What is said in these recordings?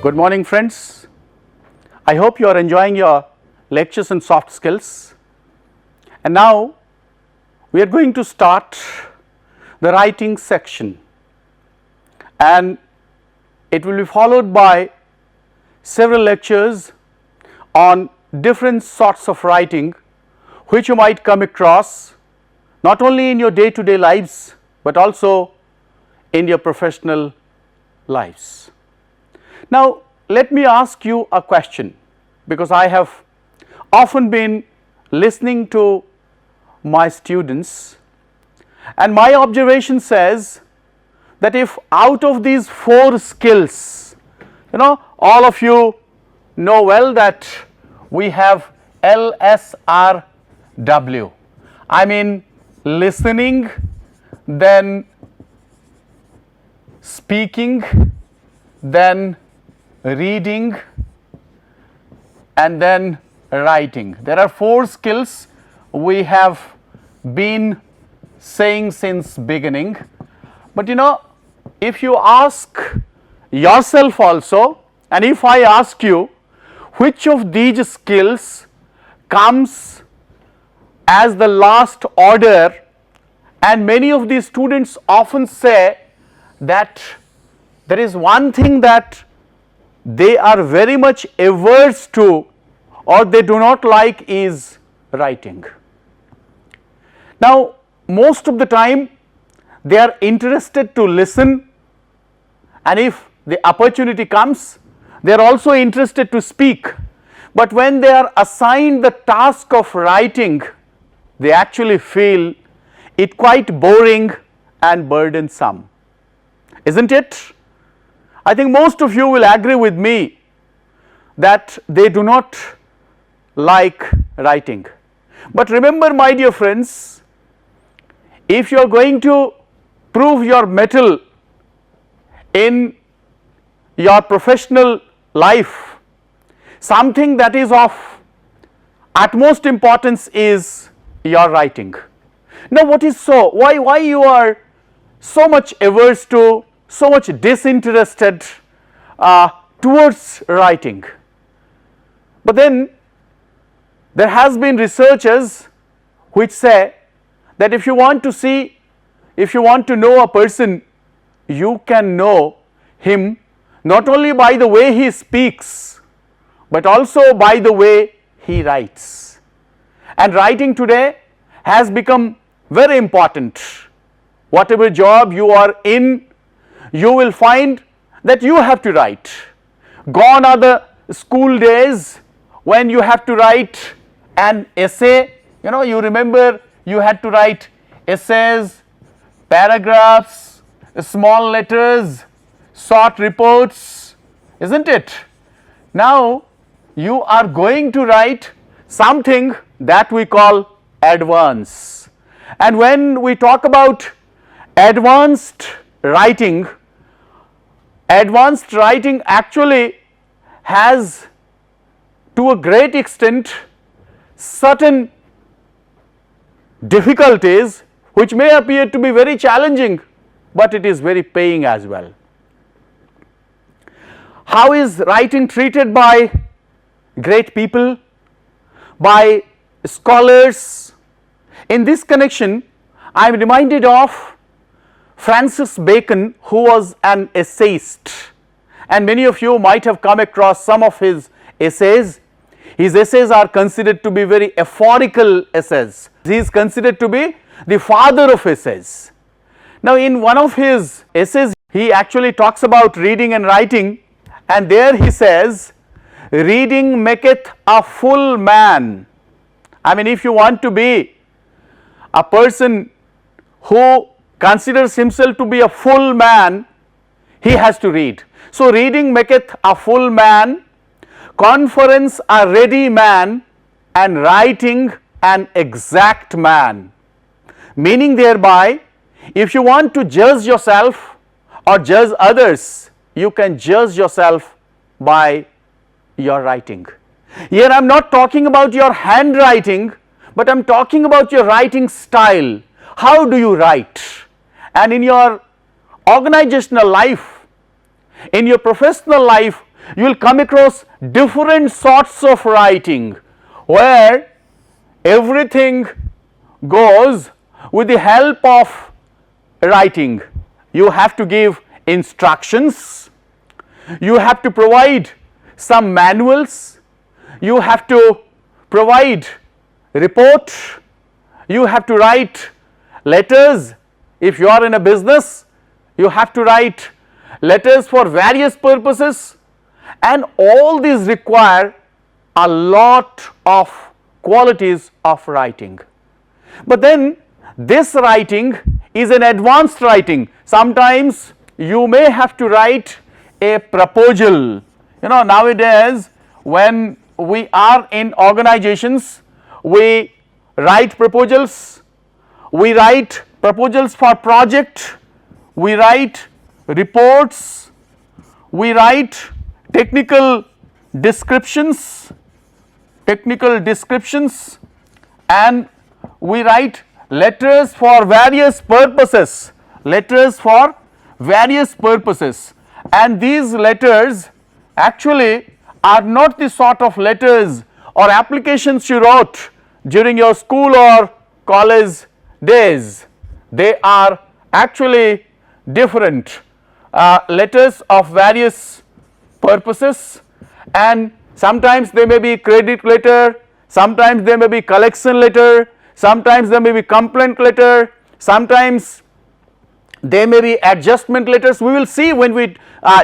Good morning, friends. I hope you are enjoying your lectures in soft skills. And now we are going to start the writing section, and it will be followed by several lectures on different sorts of writing which you might come across not only in your day-to-day lives but also in your professional lives. Now let me ask you a question, because I have often been listening to my students, and my observation says that if out of these 4 skills, all of you know well that we have LSRW, I mean listening, then speaking, then reading, and then writing. There are 4 skills we have been saying since beginning, but if you ask yourself also, and if I ask you which of these skills comes as the last order, and many of these students often say that there is one thing that they are very much averse to or they do not like is writing. Now most of the time they are interested to listen, and if the opportunity comes they are also interested to speak, but when they are assigned the task of writing they actually feel it quite boring and burdensome, isn't it? I think most of you will agree with me that they do not like writing. But remember, my dear friends, if you are going to prove your mettle in your professional life, something that is of utmost importance is your writing. Now what is so? Why you are so much averse to, so much disinterested towards writing? But then there has been researchers which say that if you want to see, if you want to know a person, you can know him not only by the way he speaks but also by the way he writes. And writing today has become very important. Whatever job you are in, you will find that you have to write. Gone are the school days when you have to write an essay. You remember you had to write essays, paragraphs, small letters, short reports, isn't it? Now you are going to write something that we call advance, and when we talk about advanced writing actually has to a great extent certain difficulties which may appear to be very challenging, but it is very paying as well. How is writing treated by great people, by scholars? In this connection I am reminded of Francis Bacon, who was an essayist, and many of you might have come across some of his essays. His essays are considered to be very aphorical essays. He is considered to be the father of essays. Now in one of his essays he actually talks about reading and writing, and there he says, reading maketh a full man. I mean, if you want to be a person who considers himself to be a full man, he has to read. So reading maketh a full man, conference a ready man, and writing an exact man. Meaning thereby, if you want to judge yourself or judge others, you can judge yourself by your writing. Here I am not talking about your handwriting, but I am talking about your writing style. How do you write? And in your organizational life, in your professional life, you will come across different sorts of writing where everything goes with the help of writing. You have to give instructions, you have to provide some manuals, you have to provide report, you have to write letters. If you are in a business, you have to write letters for various purposes, and all these require a lot of qualities of writing. But then this writing is an advanced writing. Sometimes you may have to write a proposal. You know, nowadays when we are in organizations, we write proposals, we write proposals for project, we write reports, we write technical descriptions, and we write letters for various purposes, and these letters actually are not the sort of letters or applications you wrote during your school or college days. They are actually different letters of various purposes, and sometimes they may be credit letter, sometimes they may be collection letter, sometimes they may be complaint letter, sometimes they may be adjustment letters. We will see when we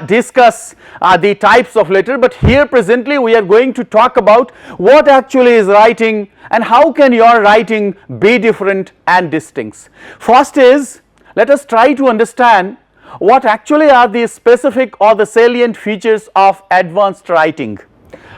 discuss the types of letter, but here presently we are going to talk about what actually is writing and how can your writing be different and distinct. First is, let us try to understand what actually are the specific or the salient features of advanced writing.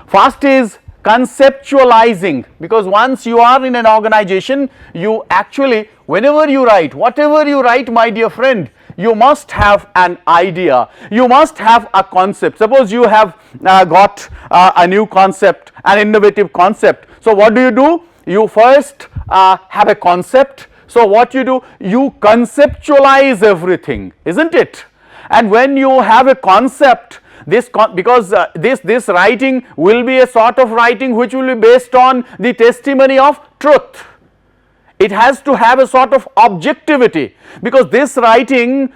First is conceptualizing, because once you are in an organization, you actually, whenever you write, whatever you write, my dear friend, you must have an idea, you must have a concept. Suppose you have got a new concept, an innovative concept. So what do? You first have a concept. So what you do, you conceptualize everything, isn't it? And when you have a concept, this writing will be a sort of writing which will be based on the testimony of truth. It has to have a sort of objectivity, because this writing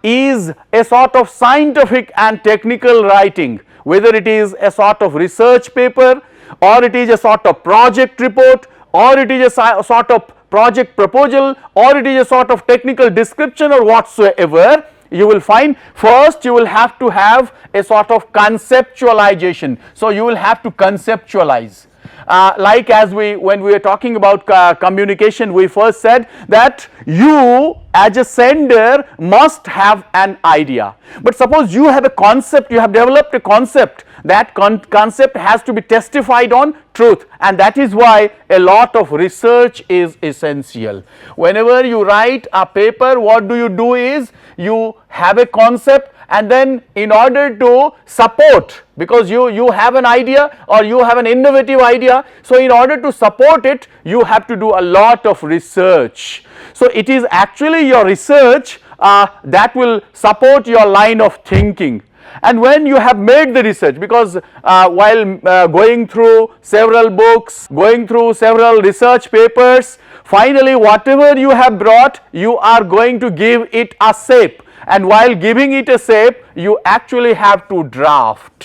is a sort of scientific and technical writing, whether it is a sort of research paper, or it is a sort of project report, or it is a sort of project proposal, or it is a sort of technical description or whatsoever. You will find first you will have to have a sort of conceptualization. So you will have to conceptualize. Like when we were talking about communication, we first said that you as a sender must have an idea. But suppose you have a concept, you have developed a concept, that concept has to be testified on truth, and that is why a lot of research is essential. Whenever you write a paper, what do is you have a concept, and then in order to support, because you have an idea or you have an innovative idea, so in order to support it you have to do a lot of research. So it is actually your research that will support your line of thinking. And when you have made the research, because while going through several books, going through several research papers, finally whatever you have brought, you are going to give it a shape, and while giving it a shape you actually have to draft.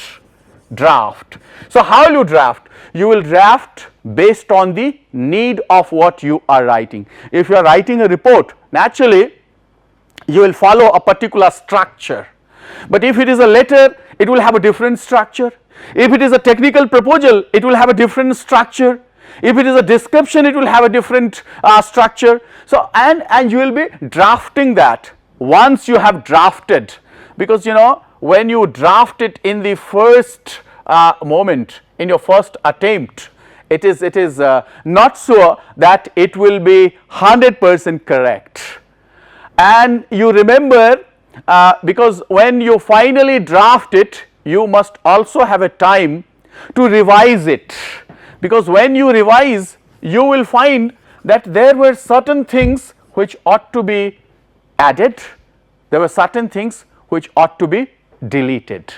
So how will you draft? You will draft based on the need of what you are writing. If you are writing a report, naturally you will follow a particular structure. But if it is a letter, it will have a different structure. If it is a technical proposal, it will have a different structure. If it is a description, it will have a different structure. So and you will be drafting that. Once you have drafted, because you know when you draft it in the first moment, in your first attempt, it is not so that it will be 100% correct. And you remember, because when you finally draft it, you must also have a time to revise it, because when you revise you will find that there were certain things which ought to be added, there were certain things which ought to be deleted.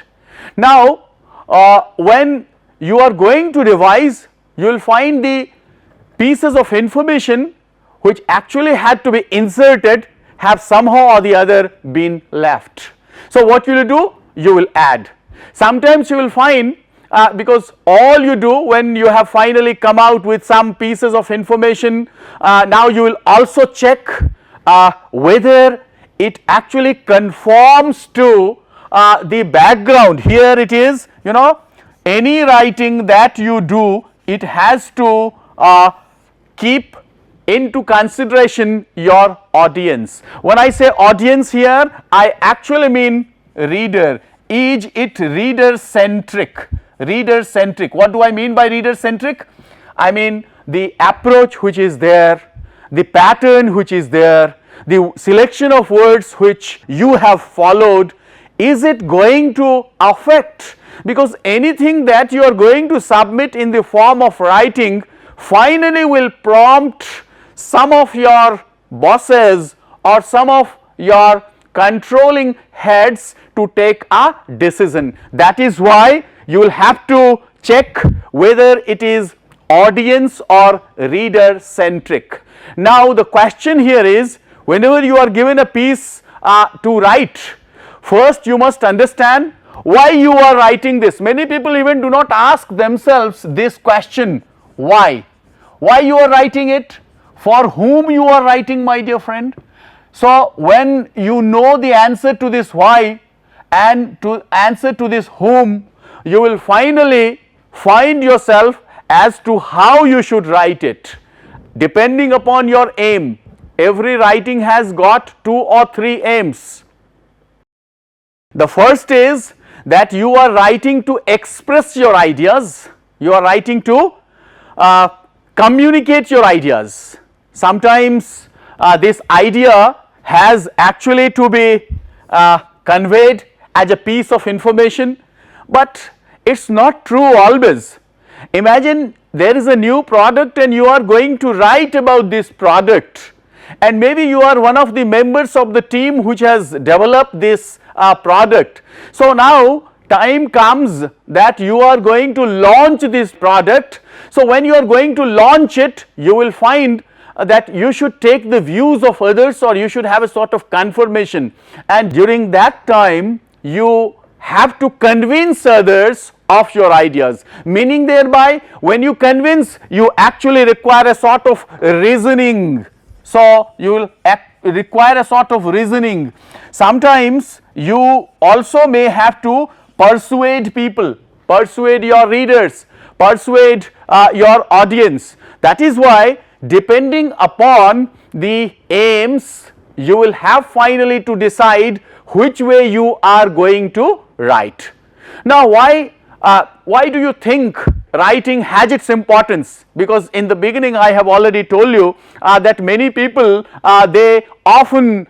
Now when you are going to revise, you will find the pieces of information which actually had to be inserted have somehow or the other been left. So what will you do? You will add. Sometimes you will find because all you do when you have finally come out with some pieces of information, now you will also check whether it actually conforms to the background. Here it is, you know, any writing that you do, it has to keep into consideration your audience. When I say audience here, I actually mean reader. Is it reader centric? Reader centric. What do I mean by reader centric? I mean the approach which is there, the pattern which is there, the selection of words which you have followed, is it going to affect? Because anything that you are going to submit in the form of writing finally will prompt some of your bosses or some of your controlling heads to take a decision. That is why you will have to check whether it is audience or reader centric. Now the question here is, whenever you are given a piece to write, first you must understand why you are writing this. Many people even do not ask themselves this question, why? Why you are writing it? For whom you are writing, my dear friend? So when you know the answer to this why and to answer to this whom, you will finally find yourself as to how you should write it. Depending upon your aim, every writing has got 2 or 3 aims. The first is that you are writing to express your ideas, you are writing to communicate your ideas. Sometimes this idea has actually to be conveyed as a piece of information, but it's not true always. Imagine there is a new product and you are going to write about this product, and maybe you are one of the members of the team which has developed this product. So now time comes that you are going to launch this product. So when you are going to launch it, you will find that you should take the views of others, or you should have a sort of confirmation, and during that time you have to convince others of your ideas, meaning thereby when you convince, you actually require a sort of reasoning. So you will require a sort of reasoning. Sometimes you also may have to persuade people, persuade your readers, persuade your audience. That is why, depending upon the aims, you will have finally to decide which way you are going to write. Now why do you think writing has its importance? Because in the beginning I have already told you that many people they often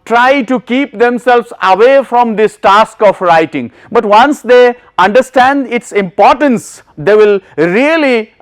try to keep themselves away from this task of writing, but once they understand its importance, they will really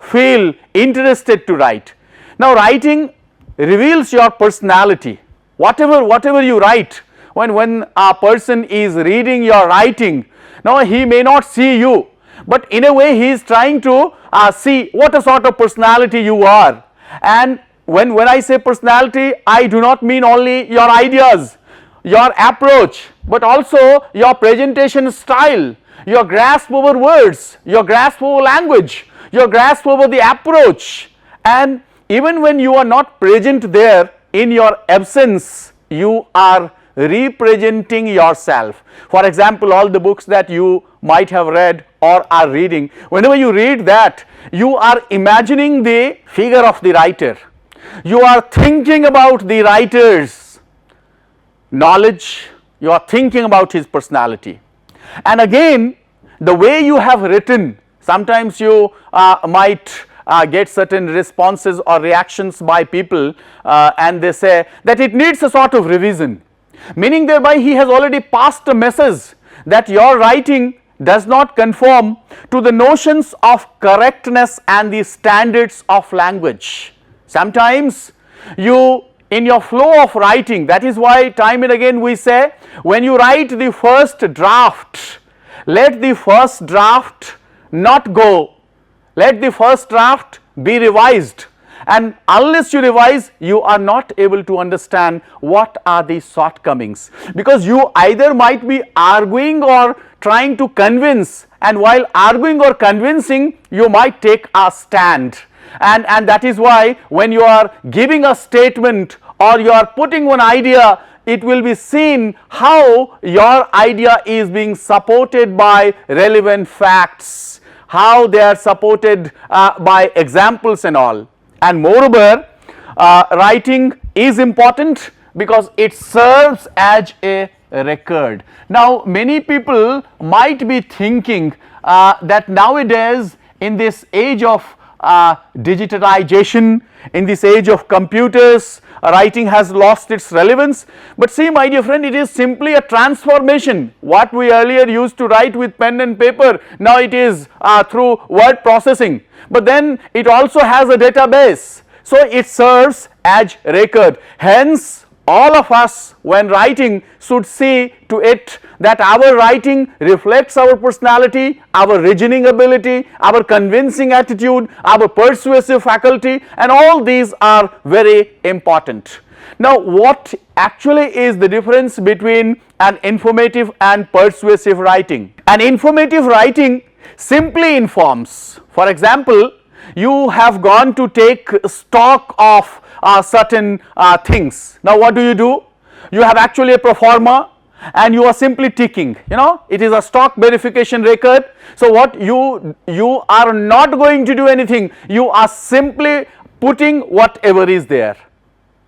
feel interested to write. Now writing reveals your personality. Whatever you write, when a person is reading your writing, now he may not see you, but in a way he is trying to see what a sort of personality you are. And when I say personality, I do not mean only your ideas, your approach, but also your presentation style, your grasp over words, your grasp over language, your grasp over the approach. And even when you are not present there, in your absence, you are representing yourself. For example, all the books that you might have read or are reading, whenever you read that, you are imagining the figure of the writer. You are thinking about the writer's knowledge, you are thinking about his personality. And again, the way you have written, sometimes you might get certain responses or reactions by people and they say that it needs a sort of revision, meaning thereby he has already passed a message that your writing does not conform to the notions of correctness and the standards of language. Sometimes you, in your flow of writing, that is why time and again we say, when you write the first draft, let the first draft not go, let the first draft be revised, and unless you revise, you are not able to understand what are the shortcomings, because you either might be arguing or trying to convince, and while arguing or convincing you might take a stand, and that is why when you are giving a statement or you are putting one idea, it will be seen how your idea is being supported by relevant facts, how they are supported by examples and all. And moreover, writing is important because it serves as a record. Now many people might be thinking that nowadays in this age of digitalization, in this age of computers, writing has lost its relevance. But see, my dear friend, it is simply a transformation. What we earlier used to write with pen and paper, now it is through word processing, but then it also has a database, so it serves as record. Hence all of us when writing should see to it that our writing reflects our personality, our reasoning ability, our convincing attitude, our persuasive faculty, and all these are very important. Now what actually is the difference between an informative and persuasive writing? An informative writing simply informs. For example, you have gone to take stock of certain things. Now what do? You have actually a pro forma and you are simply ticking, it is a stock verification record. So what you are not going to do anything, you are simply putting whatever is there.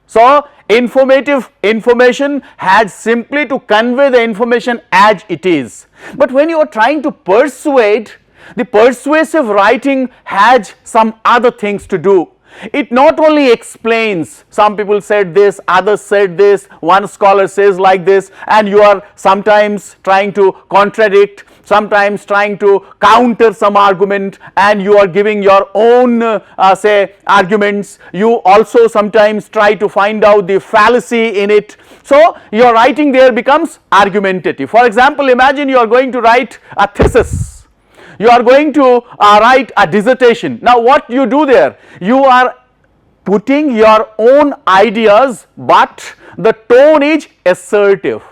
So informative information has simply to convey the information as it is. But when you are trying to persuade, the persuasive writing has some other things to do. It not only explains, some people said this, others said this, one scholar says like this, and you are sometimes trying to contradict, sometimes trying to counter some argument, and you are giving your own say arguments. You also sometimes try to find out the fallacy in it. So your writing there becomes argumentative. For example, imagine you are going to write a thesis. You are going to write a dissertation. Now what you do there? You are putting your own ideas, but the tone is assertive.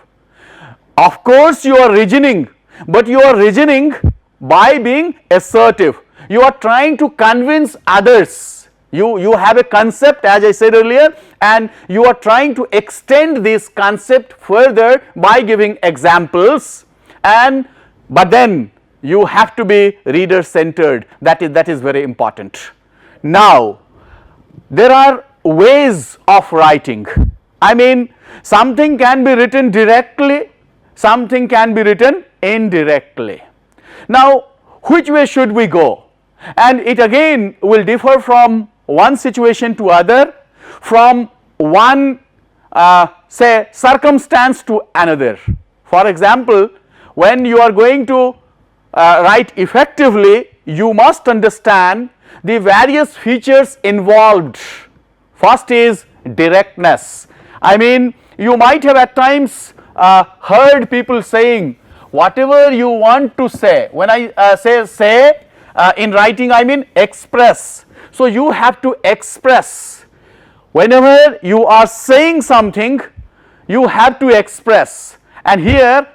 Of course you are reasoning, but you are reasoning by being assertive. You are trying to convince others. You have a concept, as I said earlier, and you are trying to extend this concept further by giving examples, but then you have to be reader centered. That is very important. Now there are ways of writing. I mean, something can be written directly, something can be written indirectly. Now which way should we go? And it again will differ from one situation to other, from one say circumstance to another. For example, when you are going to write effectively, you must understand the various features involved. First is directness. I mean, you might have at times heard people saying, whatever you want to say. When I say in writing, I mean express. So you have to express. Whenever you are saying something, you have to express, and here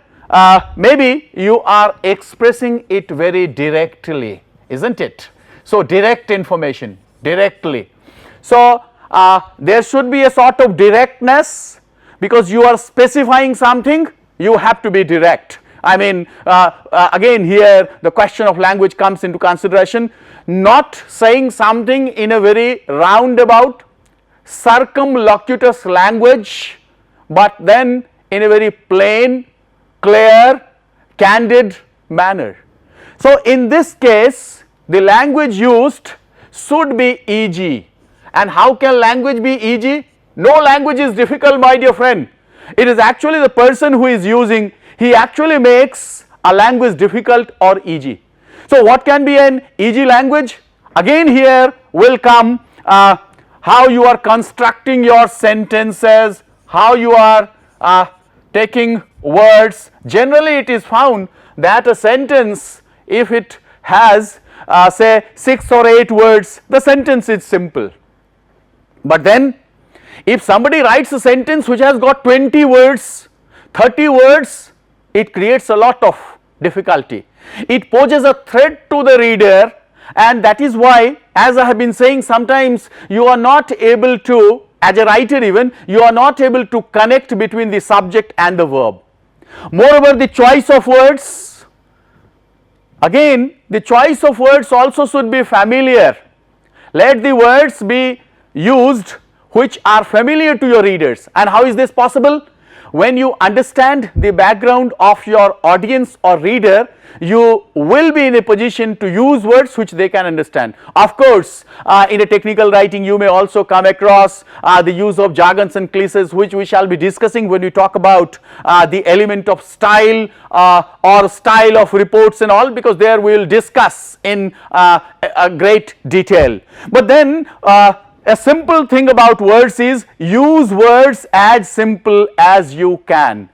maybe you are expressing it very directly, isn't it? So direct information, directly. So there should be a sort of directness, because you are specifying something, you have to be direct. I mean, again here the question of language comes into consideration. Not saying something in a very roundabout, circumlocutus language, but then in a very plain, clear, candid manner. So in this case the language used should be easy. And how can language be easy? No language is difficult, my dear friend. It is actually the person who is using, he actually makes a language difficult or easy. So what can be an easy language? Again here will come how you are constructing your sentences, how you are taking words. Generally it is found that a sentence, if it has say 6 or 8 words, the sentence is simple. But then if somebody writes a sentence which has got 20 words, 30 words, it creates a lot of difficulty. It poses a threat to the reader, and that is why, as I have been saying, sometimes you are not able to, as a writer even, you are not able to connect between the subject and the verb. Moreover, the choice of words, again the choice of words also should be familiar. Let the words be used which are familiar to your readers. And how is this possible? When you understand the background of your audience or reader, you will be in a position to use words which they can understand. Of course, in a technical writing you may also come across the use of jargons and cliches, which we shall be discussing when we talk about the element of style or style of reports and all, because there we will discuss in a great detail. But then a simple thing about words is use words as simple as you can.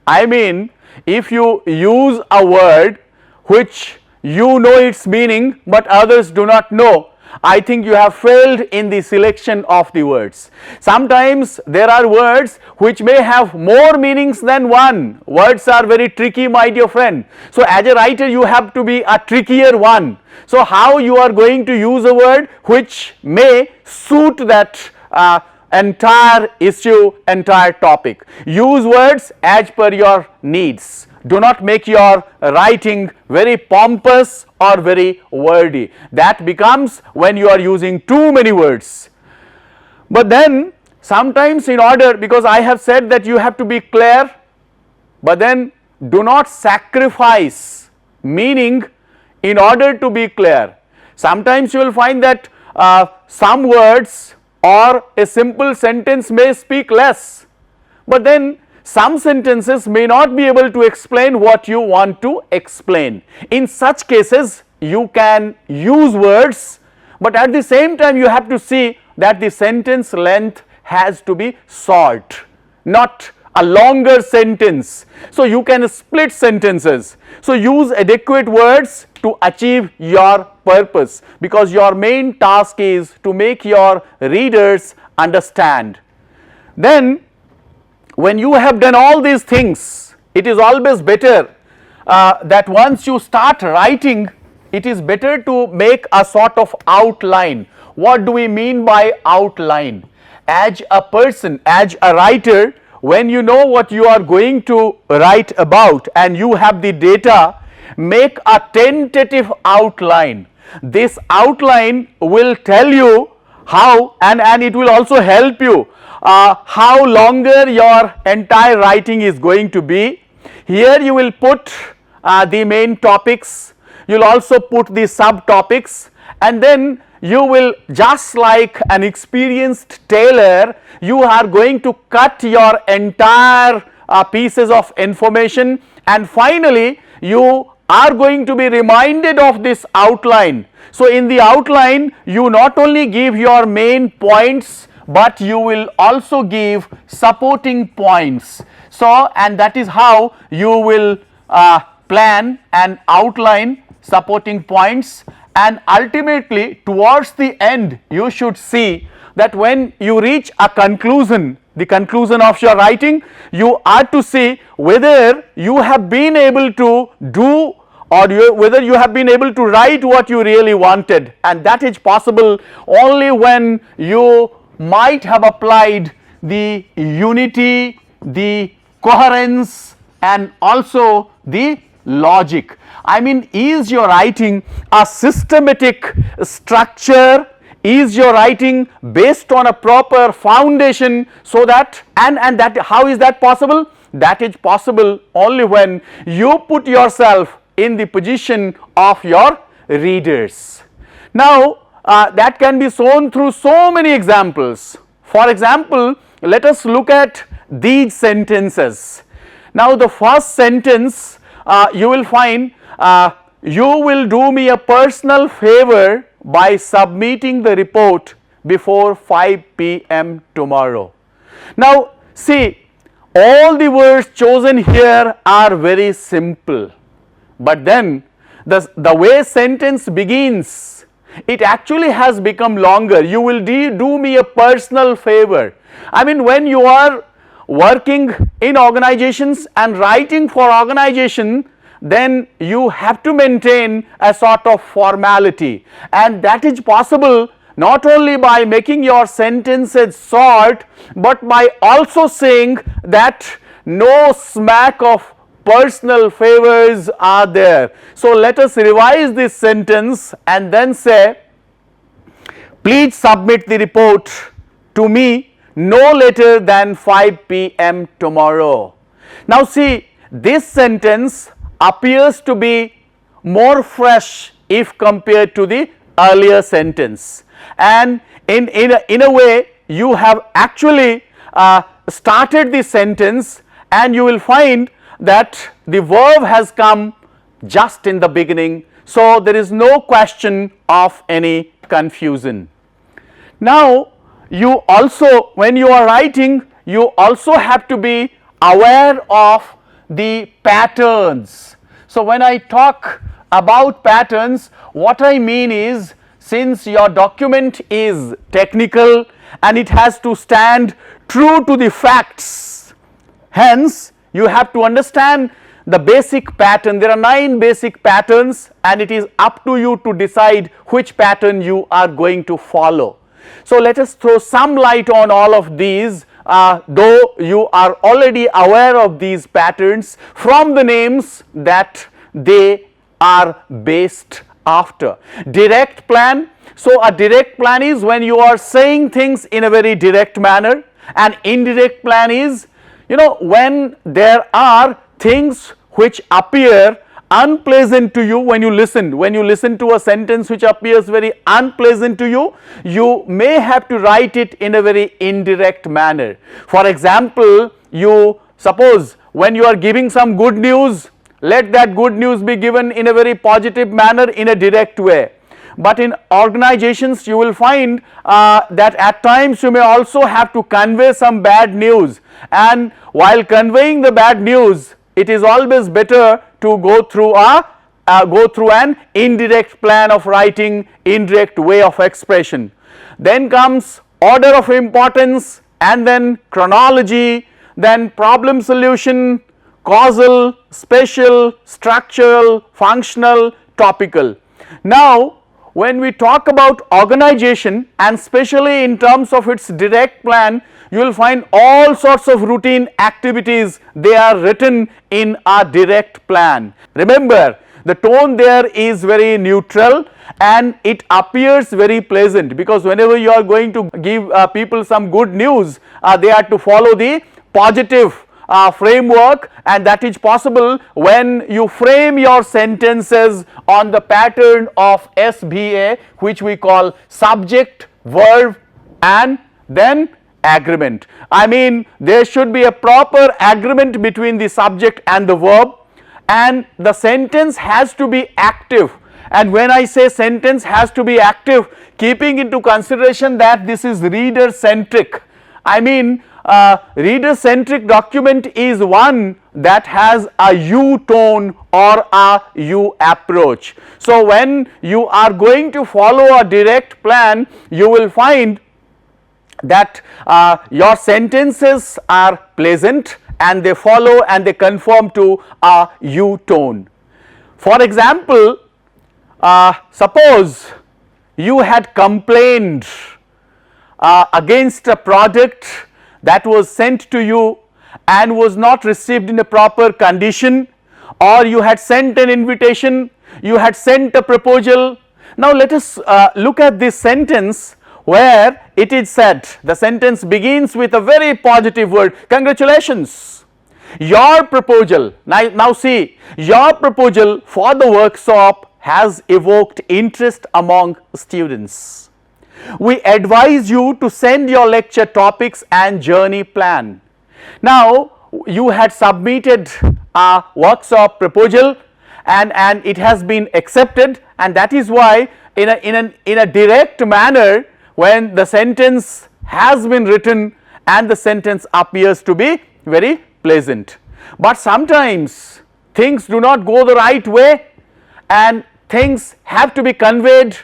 I mean, if you use a word which you know its meaning but others do not know, I think you have failed in the selection of the words. Sometimes there are words which may have more meanings than one. Words are very tricky, my dear friend. So as a writer you have to be a trickier one. So how you are going to use a word which may suit that entire issue, entire topic. Use words as per your needs. Do not make your writing very pompous or very wordy. That becomes when you are using too many words. But then sometimes, in order, because I have said that you have to be clear, but then do not sacrifice meaning in order to be clear. Sometimes you will find that some words or a simple sentence may speak less, but then some sentences may not be able to explain what you want to explain. In such cases you can use words, but at the same time you have to see that the sentence length has to be short, not a longer sentence. So you can split sentences. So use adequate words to achieve your purpose, because your main task is to make your readers understand. Then when you have done all these things, it is always better that once you start writing, it is better to make a sort of outline. What do we mean by outline? As a person, as a writer, when you know what you are going to write about and you have the data, make a tentative outline. This outline will tell you how, and it will also help you how longer your entire writing is going to be. Here you will put the main topics, you will also put the subtopics, and then you will, just like an experienced tailor, you are going to cut your entire pieces of information, and finally you are going to be reminded of this outline. So in the outline you not only give your main points, but you will also give supporting points. So, and that is how you will plan and outline supporting points, and ultimately towards the end you should see that when you reach a conclusion, the conclusion of your writing, you are to see whether you have been able to do, or whether you have been able to write what you really wanted, and that is possible only when you might have applied the unity, the coherence, and also the logic. I mean, is your writing a systematic structure? Is your writing based on a proper foundation? So that, and that, how is that possible? That is possible only when you put yourself in the position of your readers. Now that can be shown through so many examples. For example, let us look at these sentences. Now the first sentence you will find, you will do me a personal favor by submitting the report before 5 p.m. tomorrow. Now see, all the words chosen here are very simple, but then the way sentence begins, it actually has become longer. You will do me a personal favor. I mean, when you are working in organizations and writing for organization, then you have to maintain a sort of formality, and that is possible not only by making your sentences short, but by also saying that no smack of personal favors are there. So let us revise this sentence and then say, please submit the report to me no later than 5 p.m. tomorrow. Now see, this sentence appears to be more fresh if compared to the earlier sentence, and in a way you have actually started the sentence, and you will find that the verb has come just in the beginning, so there is no question of any confusion. Now you also, when you are writing, you also have to be aware of the patterns. So when I talk about patterns, what I mean is, since your document is technical and it has to stand true to the facts, hence you have to understand the basic pattern. There are 9 basic patterns, and it is up to you to decide which pattern you are going to follow. So let us throw some light on all of these, though you are already aware of these patterns from the names that they are based after. Direct plan. So a direct plan is when you are saying things in a very direct manner, and indirect plan is, you know, when there are things which appear unpleasant to you when you listen to a sentence which appears very unpleasant to you, you may have to write it in a very indirect manner. For example, you suppose when you are giving some good news, let that good news be given in a very positive manner, in a direct way. But in organizations you will find that at times you may also have to convey some bad news, and while conveying the bad news, it is always better to go through an indirect plan of writing, indirect way of expression. Then comes order of importance, and then chronology, then problem solution, causal, spatial, structural, functional, topical. Now when we talk about organization, and especially in terms of its direct plan, you will find all sorts of routine activities, they are written in a direct plan. Remember, the tone there is very neutral and it appears very pleasant, because whenever you are going to give people some good news, they are to follow the positive framework, and that is possible when you frame your sentences on the pattern of SVA, which we call subject, verb, and then agreement. I mean, there should be a proper agreement between the subject and the verb, and the sentence has to be active. And when I say sentence has to be active, keeping into consideration that this is reader centric, I mean reader centric document is one that has a you tone or a you approach. So when you are going to follow a direct plan, you will find that your sentences are pleasant and they follow and they conform to a you tone. For example, suppose you had complained against a product that was sent to you and was not received in a proper condition, or you had sent an invitation, you had sent a proposal. Now let us look at this sentence where it is said, the sentence begins with a very positive word, congratulations, your proposal. Now see, your proposal for the workshop has evoked interest among students. We advise you to send your lecture topics and journey plan. Now you had submitted a workshop proposal and it has been accepted, and that is why in a direct manner, when the sentence has been written and the sentence appears to be very pleasant. But sometimes things do not go the right way and things have to be conveyed.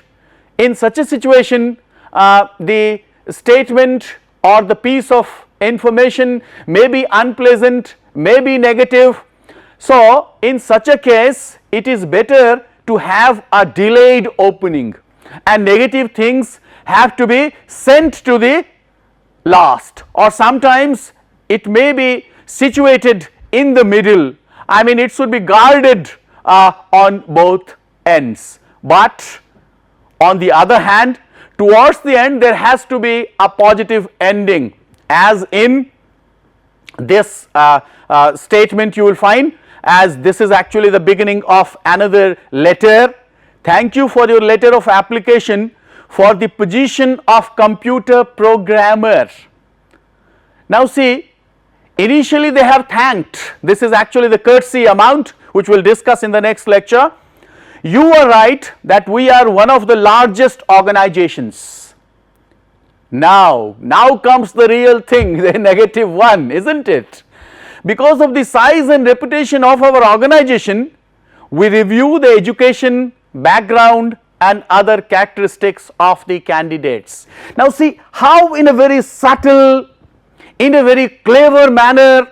In such a situation, the statement or the piece of information may be unpleasant, may be negative. So, in such a case, it is better to have a delayed opening, and negative things have to be sent to the last, or sometimes it may be situated in the middle. I mean, it should be guarded on both ends. But on the other hand, towards the end there has to be a positive ending, as in this statement you will find, as this is actually the beginning of another letter. Thank you for your letter of application for the position of computer programmer. Now see, initially they have thanked, this is actually the courtesy amount which we will discuss in the next lecture. You are right that we are one of the largest organizations. Now comes the real thing, the negative one, isn't it? Because of the size and reputation of our organization, we review the education, background and other characteristics of the candidates. Now see how in a very subtle, in a very clever manner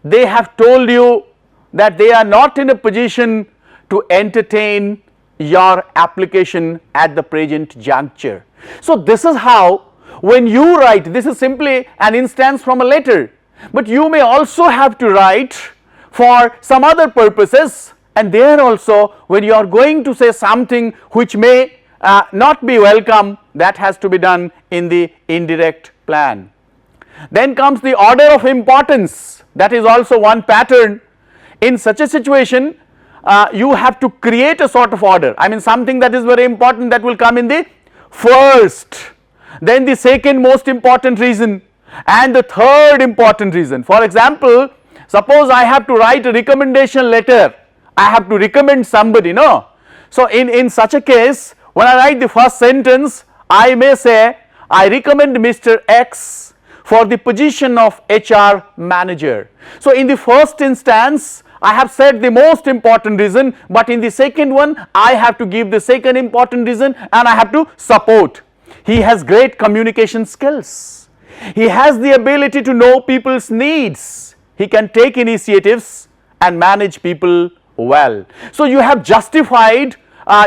they have told you that they are not in a position to entertain your application at the present juncture. So this is how, when you write, this is simply an instance from a letter, but you may also have to write for some other purposes, and there also when you are going to say something which may not be welcome, that has to be done in the indirect plan. Then comes the order of importance, that is also one pattern. In such a situation, you have to create a sort of order, I mean something that is very important, that will come in the first, then the second most important reason and the third important reason. For example, suppose I have to write a recommendation letter, I have to recommend somebody, no? So in such a case, when I write the first sentence, I may say I recommend Mr. X for the position of HR manager. So in the first instance I have said the most important reason, but in the second one I have to give the second important reason and I have to support. He has great communication skills, he has the ability to know people's needs, he can take initiatives and manage people well. So you have justified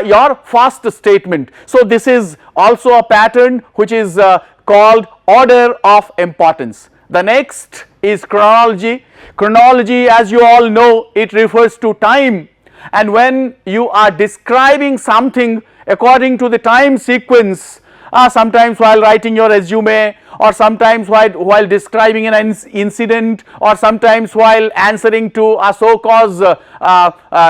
your first statement. So this is also a pattern which is called order of importance. The next is chronology. Chronology, as you all know, it refers to time, and when you are describing something according to the time sequence, sometimes while writing your resume, or sometimes while describing an incident, or sometimes while answering to a so-called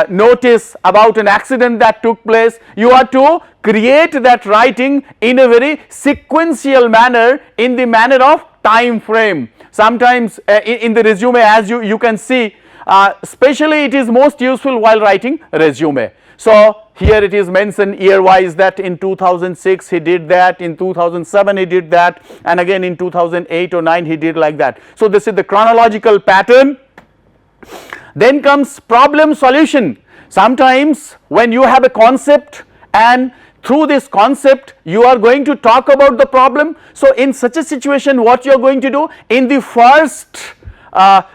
notice about an accident that took place, you are to create that writing in a very sequential manner, in the manner of time frame. Sometimes in the resume, as you can see, especially it is most useful while writing resume. So here it is mentioned year wise that in 2006 he did that, in 2007 he did that, and again in 2008 or 9 he did like that. So this is the chronological pattern. Then comes problem solution. Sometimes when you have a concept and through this concept you are going to talk about the problem. So in such a situation, what you are going to do, in the first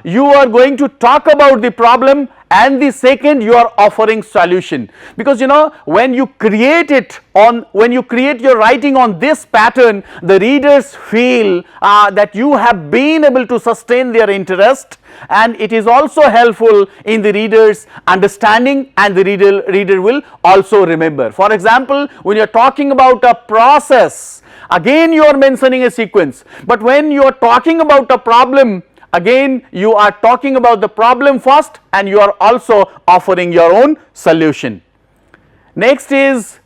you are going to talk about the problem, and the second you are offering solution, because you know when you create it on, when you create your writing on this pattern, the readers feel that you have been able to sustain their interest, and it is also helpful in the reader's understanding, and the reader will also remember. For example, when you are talking about a process, again you are mentioning a sequence, but when you are talking about a problem, again you are talking about the problem first and you are also offering your own solution. Next is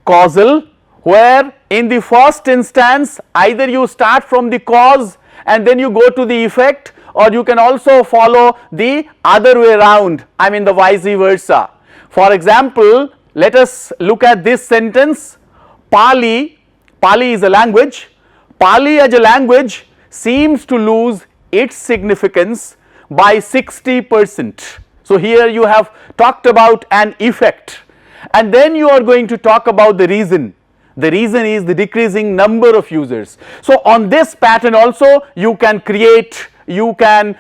causal, where in the first instance either you start from the cause and then you go to the effect, or you can also follow the other way around, I mean the vice versa. For example, let us look at this sentence. Pali is a language. Pali as a language seems to lose its significance by 60%. So here you have talked about an effect, and then you are going to talk about the reason. The reason is the decreasing number of users. So on this pattern also you can create, you can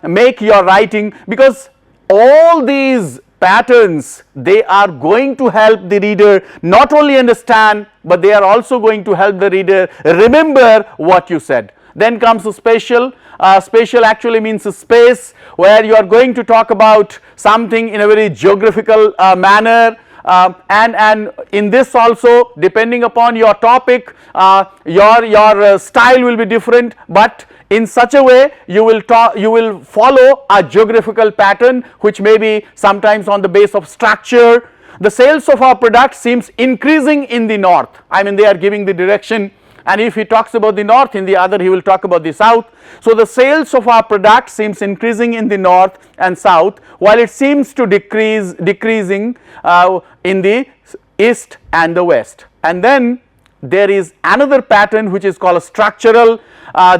make your writing, because all these patterns, they are going to help the reader not only understand, but they are also going to help the reader remember what you said. Then comes the spatial. Spatial actually means a space where you are going to talk about something in a very geographical manner. And in this also, depending upon your topic, your style will be different, but in such a way you will follow a geographical pattern, which may be sometimes on the base of structure. The sales of our product seems increasing in the north. I mean, they are giving the direction, and if he talks about the north, in the other he will talk about the south. So the sales of our product seems increasing in the north and south, while it seems to decreasing in the east and the west. And then there is another pattern which is called a structural.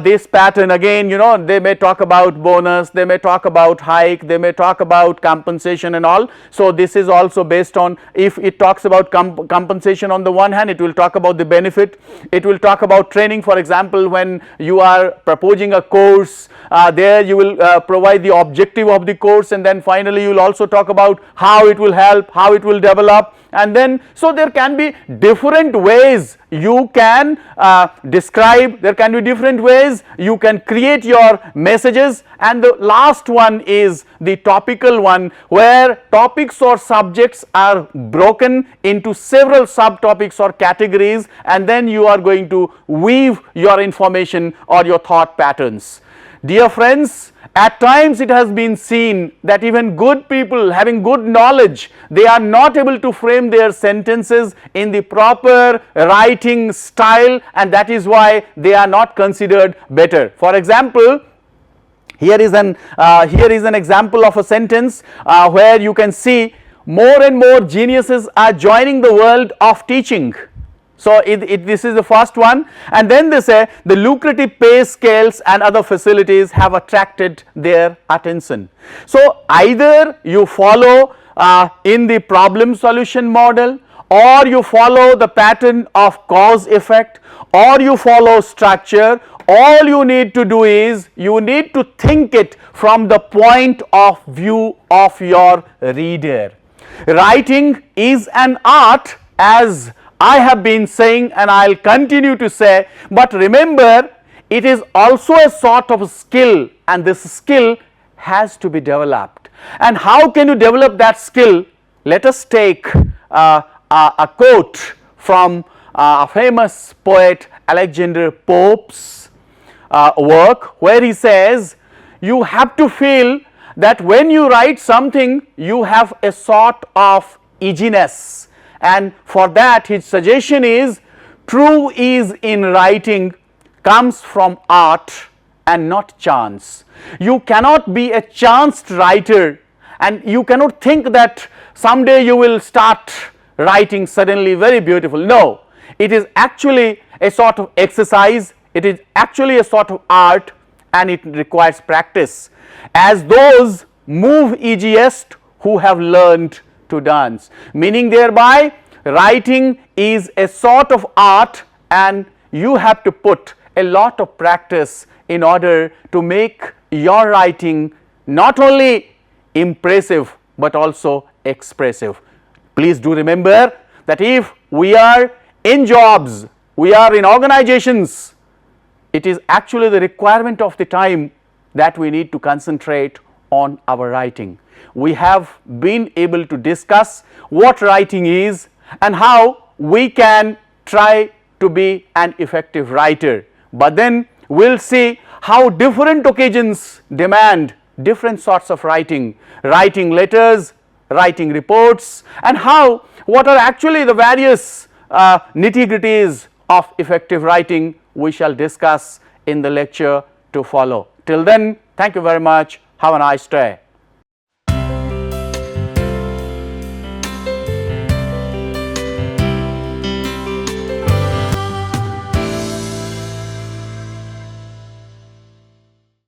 This pattern again, you know, they may talk about bonus, they may talk about hike, they may talk about compensation and all. So this is also based on, if it talks about compensation on the one hand, it will talk about the benefit, it will talk about training. For example, when you are proposing a course, there you will provide the objective of the course, and then finally you will also talk about how it will help, how it will develop. And then, so there can be different ways you can describe, there can be different ways you can create your messages. And the last one is the topical one, where topics or subjects are broken into several subtopics or categories, and then you are going to weave your information or your thought patterns. Dear friends, at times it has been seen that even good people having good knowledge, they are not able to frame their sentences in the proper writing style, and that is why they are not considered better. For example, here is an example of a sentence where you can see more and more geniuses are joining the world of teaching. So this is the first one, and then they say the lucrative pay scales and other facilities have attracted their attention. So either you follow in the problem solution model, or you follow the pattern of cause effect, or you follow structure. All you need to do is you need to think it from the point of view of your reader. Writing is an art, as I have been saying and I will continue to say, but remember, it is also a sort of skill, and this skill has to be developed. And how can you develop that skill? Let us take a quote from a famous poet Alexander Pope's work, where he says, you have to feel that when you write something, you have a sort of edginess. And for that, his suggestion is, true ease in writing comes from art and not chance. You cannot be a chanced writer, and you cannot think that someday you will start writing suddenly very beautiful. No, it is actually a sort of exercise, it is actually a sort of art, and it requires practice, as those move easiest who have learned to dance. Meaning thereby, writing is a sort of art, and you have to put a lot of practice in order to make your writing not only impressive but also expressive. Please do remember that if we are in jobs, we are in organizations, it is actually the requirement of the time that we need to concentrate on our writing. We have been able to discuss what writing is and how we can try to be an effective writer. But then we will see how different occasions demand different sorts of writing, writing letters, writing reports, and what are actually the various nitty-gritties of effective writing we shall discuss in the lecture to follow. Till then, thank you very much. Have a nice day.